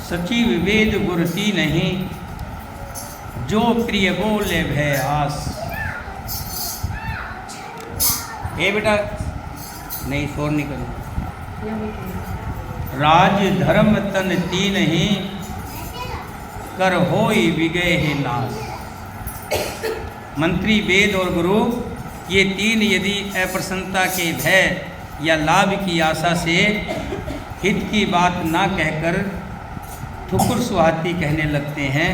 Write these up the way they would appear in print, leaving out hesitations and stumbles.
सचिव वेद गुरती नहीं, जो प्रिय बोले भय आस। हे बेटा नहीं, शोर नहीं करना। राज धर्म तन तीन ही, कर होई विगय है नाश। मंत्री, वेद और गुरु ये तीन यदि अप्रसन्नता के भय या लाभ की आशा से हित की बात ना कहकर ठुकुर सुहाती कहने लगते हैं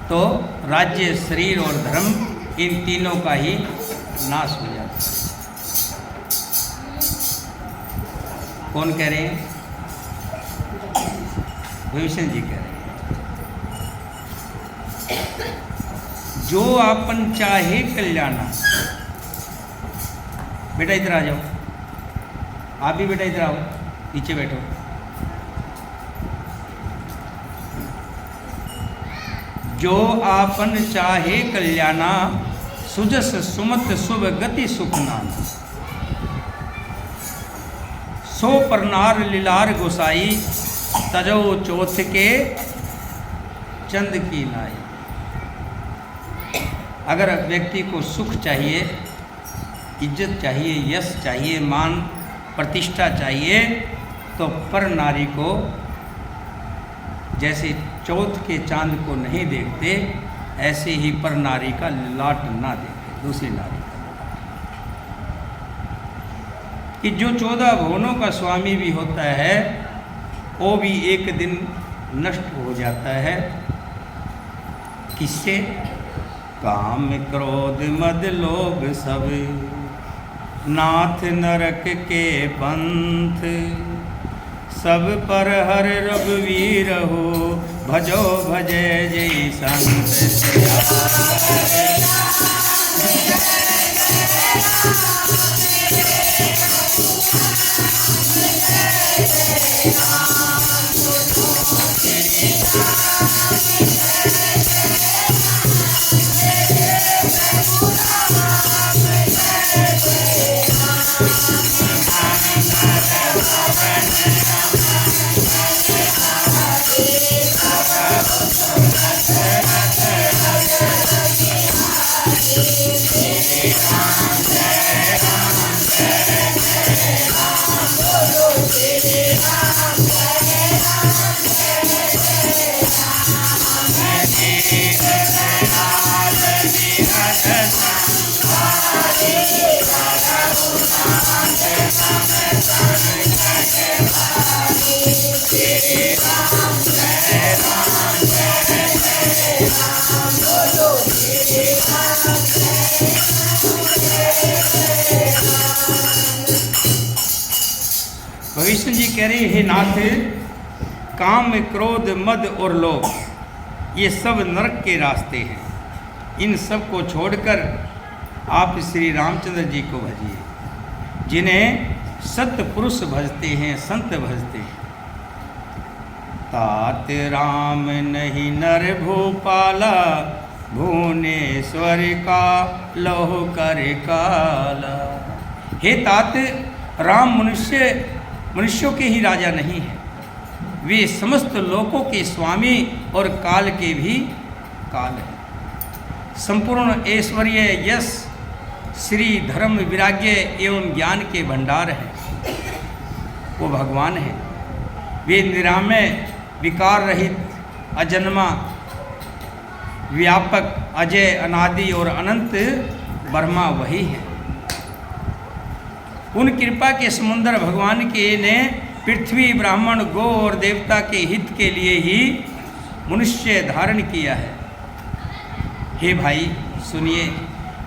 तो राज्य, शरीर और धर्म इन तीनों का ही नाश हो जाता है। कौन कह रहे हैं? विभीषण जी कह रहे हैं। जो आपन चाहे कल्याणा। बेटा इधर आ जाओ, आप भी बेटा इधर आओ, नीचे बैठो। जो आपन चाहे कल्याणा, सुजस सुमत शुभ गति सुख नाना। सो परनार लीलार गोसाई, तजो चौथ के चंद की नाई। अगर व्यक्ति को सुख चाहिए, इज्जत चाहिए, यश चाहिए, मान प्रतिष्ठा चाहिए, तो पर नारी को जैसे चौथ के चांद को नहीं देखते, ऐसे ही पर नारी का लाट ना देखे दूसरी नारी का। कि जो 14 भुवनों का स्वामी भी होता है, वो भी एक दिन नष्ट हो जाता है। किससे? काम क्रोध मद लोभ सब, नाथ नरक के पंथ। सब पर हर रघुवीर हो, भजो भजय जय संत। भविष्य जी कह रहे, हे नाथ, काम क्रोध मद और लोभ ये सब नरक के रास्ते हैं। इन सब को छोड़कर आप श्री रामचंद्र जी को भजिए, जिन्हें सत्य पुरुष भजते हैं, संत भजते हैं। तात राम नहीं नर भूपाला, भुवनेश्वर का लौह कर काला। हे तात, राम मनुष्यों के ही राजा नहीं है, वे समस्त लोकों के स्वामी और काल के भी काल हैं। संपूर्ण ऐश्वर्य, यश, श्री, धर्म, विराग्य एवं ज्ञान के भंडार हैं। वो भगवान हैं। वे निरामय, विकार रहित, अजन्मा, व्यापक, अजय, अनादि और अनंत ब्रह्मा वही है। उन कृपा के समुद्र भगवान के ने पृथ्वी, ब्राह्मण, गौ और देवता के हित के लिए ही मनुष्य धारण किया है। हे भाई सुनिए,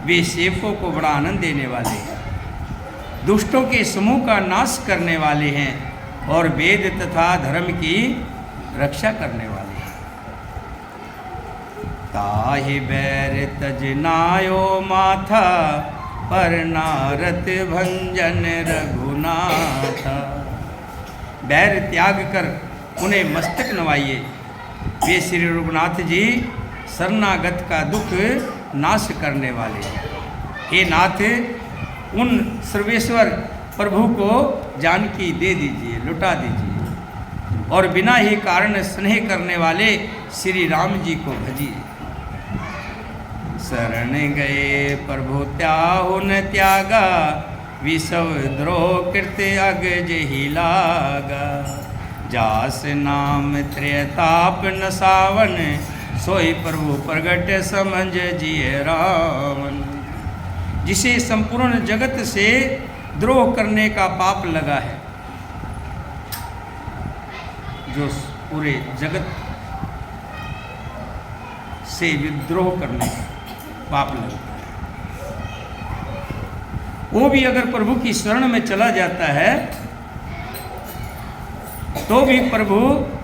वे सेवकों को बड़ा आनंद देने वाले हैं, दुष्टों के समूह का नाश करने वाले हैं और वेद तथा धर्म की रक्षा करने वाले हैं। ताहि बैर तजनायो माथा, पर नारत भंजन रघुनाथा। बैर त्याग कर उन्हें मस्तक नवाइए। वे श्री रघुनाथ जी शरणागत का दुख नाश करने वाले हैं। हे नाथ, उन सर्वेश्वर प्रभु को जानकी दे दीजिए, लुटा दीजिए। और बिना ही कारण स्नेह करने वाले श्री राम जी को भजिए। शरण गए प्रभु त्याहु न त्यागा, विषव द्रोह कृत्य अग जही लागा। जास नाम त्रेताप न सावन, सोई प्रभु प्रगट समझ जिए रावण। जिसे संपूर्ण जगत से द्रोह करने का पाप लगा है, जो पूरे जगत से विद्रोह करने का पाप लगता है, वो भी अगर प्रभु की शरण में चला जाता है तो भी प्रभु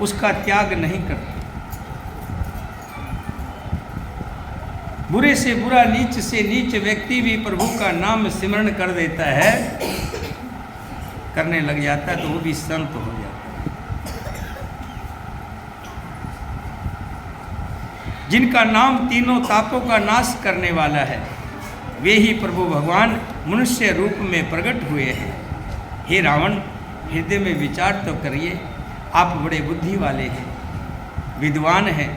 उसका त्याग नहीं करते। बुरे से बुरा, नीच से नीच व्यक्ति भी प्रभु का नाम सिमरण कर देता है, करने लग जाता है, तो वो भी संत हो जाता है। जिनका नाम तीनों तापों का नाश करने वाला है, वे ही प्रभु भगवान मनुष्य रूप में प्रकट हुए हैं। हे रावण, हृदय में विचार तो करिए, आप बड़े बुद्धि वाले हैं, विद्वान हैं,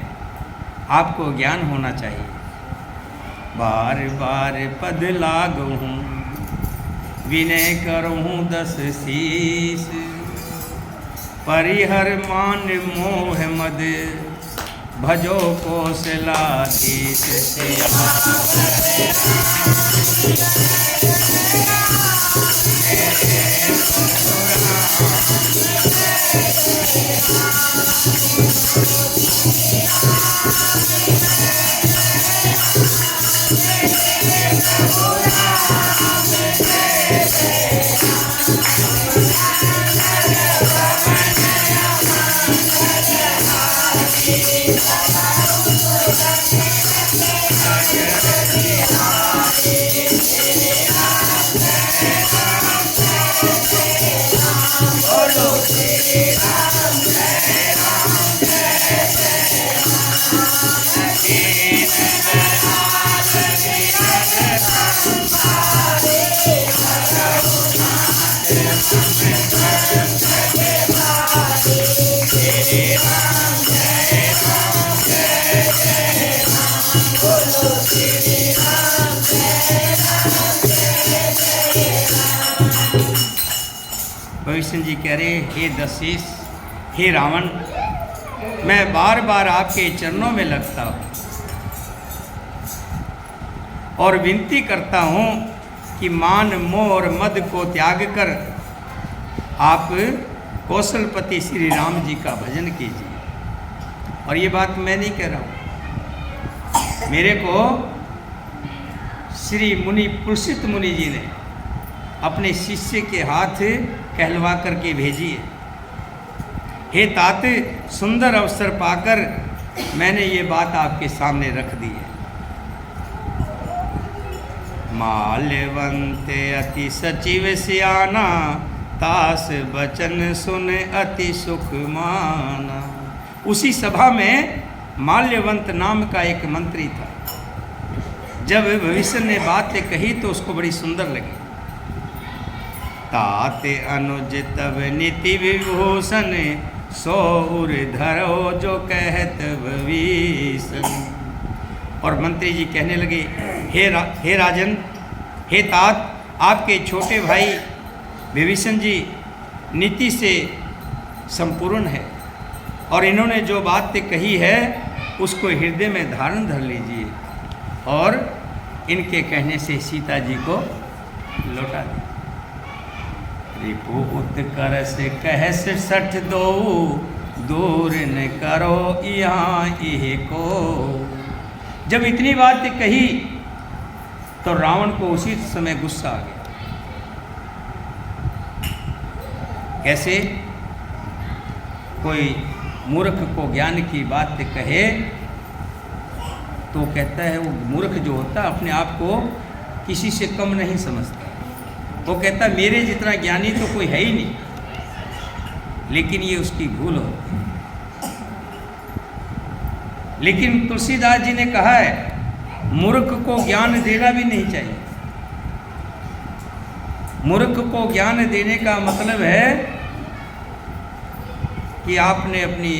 आपको ज्ञान होना चाहिए। बार बार पद लागहूँ, विनय करहूँ 10 शीस। परिहर मान मोह मद, भजो कौशलाधीश। भविष्य जी कह रहे, हे दशीष, हे रावण, मैं बार बार आपके चरणों में लगता हूँ और विनती करता हूँ कि मान मोह और मद को त्याग कर आप कौशलपति श्री राम जी का भजन कीजिए। और ये बात मैं नहीं कह रहा हूँ, मेरे को श्री मुनि पुलसित मुनि जी ने अपने शिष्य के हाथ कहलवा करके भेजी है। हे तात, सुंदर अवसर पाकर मैंने ये बात आपके सामने रख दी है। माल्यवंत अति सचिव सियाना, तास बचन सुन अति सुख माना। उसी सभा में माल्यवंत नाम का एक मंत्री था। जब भविष्य ने बात कही तो उसको बड़ी सुंदर लगी। तात अनुज तब नीति विभूषण, सौर धरो जो कहत भविष्य। और मंत्री जी कहने लगे, हे राजन, हे तात, आपके छोटे भाई विभीषण जी नीति से संपूर्ण है और इन्होंने जो बात कही है उसको हृदय में धारण धर लीजिए और इनके कहने से सीता जी को लौटा दी। रिपु उत्कर से कह से सठ दो, दूर न करो यहाँ इह को। जब इतनी बात कही तो रावण को उसी समय गुस्सा आ गया। कैसे कोई मूर्ख को ज्ञान की बात कहे तो कहता है, वो मूर्ख जो होता है अपने आप को किसी से कम नहीं समझता। वो कहता मेरे जितना ज्ञानी तो कोई है ही नहीं, लेकिन ये उसकी भूल होती है। लेकिन तुलसीदास जी ने कहा है, मूर्ख को ज्ञान देना भी नहीं चाहिए। मूर्ख को ज्ञान देने का मतलब है कि आपने अपनी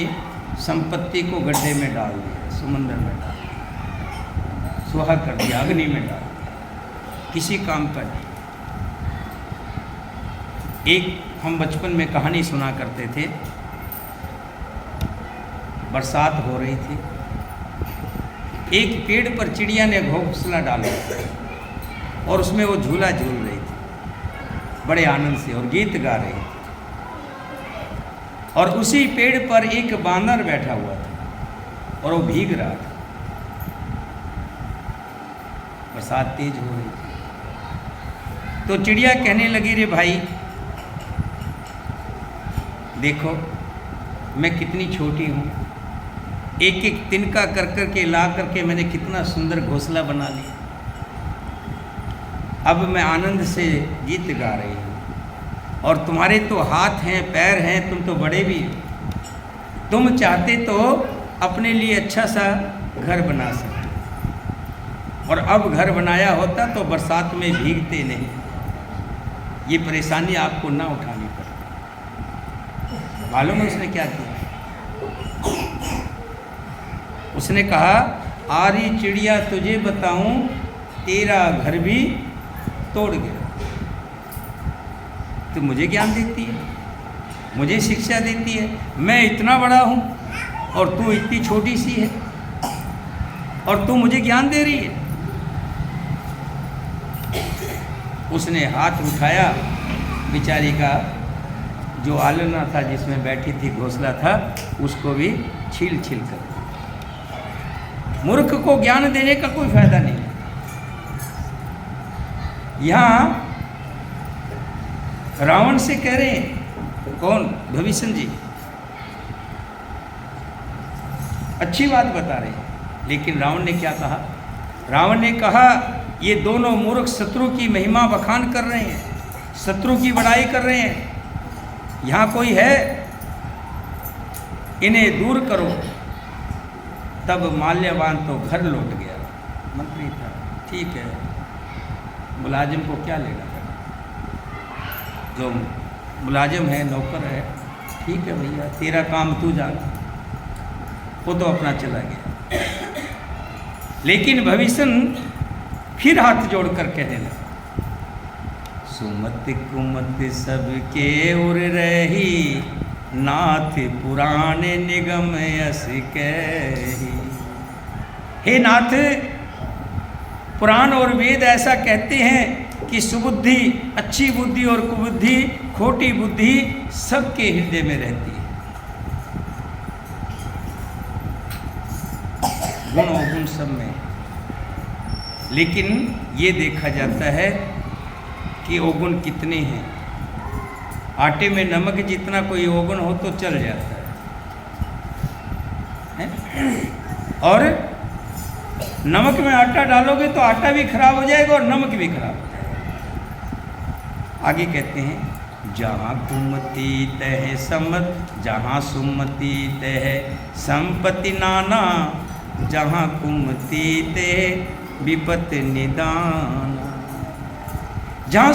संपत्ति को गड्ढे में डाल दिया, समुद्र में डाल दिया, सुहा कर दिया, अग्नि में डाल दिया, किसी काम का नहीं। एक हम बचपन में कहानी सुना करते थे। बरसात हो रही थी, एक पेड़ पर चिड़िया ने घोंसला डाला और उसमें वो झूला झूल रही थी बड़े आनंद से और गीत गा रही थी। और उसी पेड़ पर एक बांदर बैठा हुआ था और वो भीग रहा था। बरसात तेज हो रही थी तो चिड़िया कहने लगी, रे भाई देखो मैं कितनी छोटी हूँ, एक एक तिनका कर कर के ला करके मैंने कितना सुंदर घोंसला बना लिया। अब मैं आनंद से गीत गा रही हूँ और तुम्हारे तो हाथ हैं, पैर हैं, तुम तो बड़े भी हो, तुम चाहते तो अपने लिए अच्छा सा घर बना सकते और अब घर बनाया होता तो बरसात में भीगते नहीं, ये परेशानी आपको ना उठानी पड़ती। मालूम है उसने क्या किया? उसने कहा, आरी चिड़िया तुझे बताऊं, तेरा घर भी तोड़ गया। तो मुझे ज्ञान देती है, मुझे शिक्षा देती है, मैं इतना बड़ा हूँ और तू इतनी छोटी सी है और तू मुझे ज्ञान दे रही है। उसने हाथ उठाया, बेचारी का जो आलना था जिसमें बैठी थी, घोंसला था, उसको भी छील छील कर। मूर्ख को ज्ञान देने का कोई फायदा नहीं। यहाँ रावण से कह रहे हैं, कौन? भविष्य जी अच्छी बात बता रहे हैं, लेकिन रावण ने क्या कहा? रावण ने कहा, ये दोनों मूर्ख शत्रु की महिमा बखान कर रहे हैं, शत्रु की बड़ाई कर रहे हैं। यहाँ कोई है, इन्हें दूर करो। तब माल्यवान तो घर लौट गया, मंत्री था, ठीक है, मुलाजिम को क्या लेगा, जो मुलाजिम है, नौकर है, ठीक है भैया, तेरा काम तू जाना। वो तो अपना चला गया। लेकिन भविष्य फिर हाथ जोड़कर कहने लगा, सुमत कुमत सबके उर रही, नाथ पुराण निगम यस कही। हे नाथ, पुराण और वेद ऐसा कहते हैं कि सुबुद्धि, अच्छी बुद्धि और कुबुद्धि, खोटी बुद्धि सबके हृदय में रहती है। गुण और गुण सब में, लेकिन ये देखा जाता है कि अवगुण कितने हैं। आटे में नमक जितना कोई अवगुण हो तो चल जाता है? और नमक में आटा डालोगे तो आटा भी खराब हो जाएगा और नमक भी खराब हो जाएगा। आगे कहते हैं, जहाँ कुमति तह सम्मत, जहाँ सुमति तह संपत्ति नाना, जहाँ कुमति तह विपत निदान।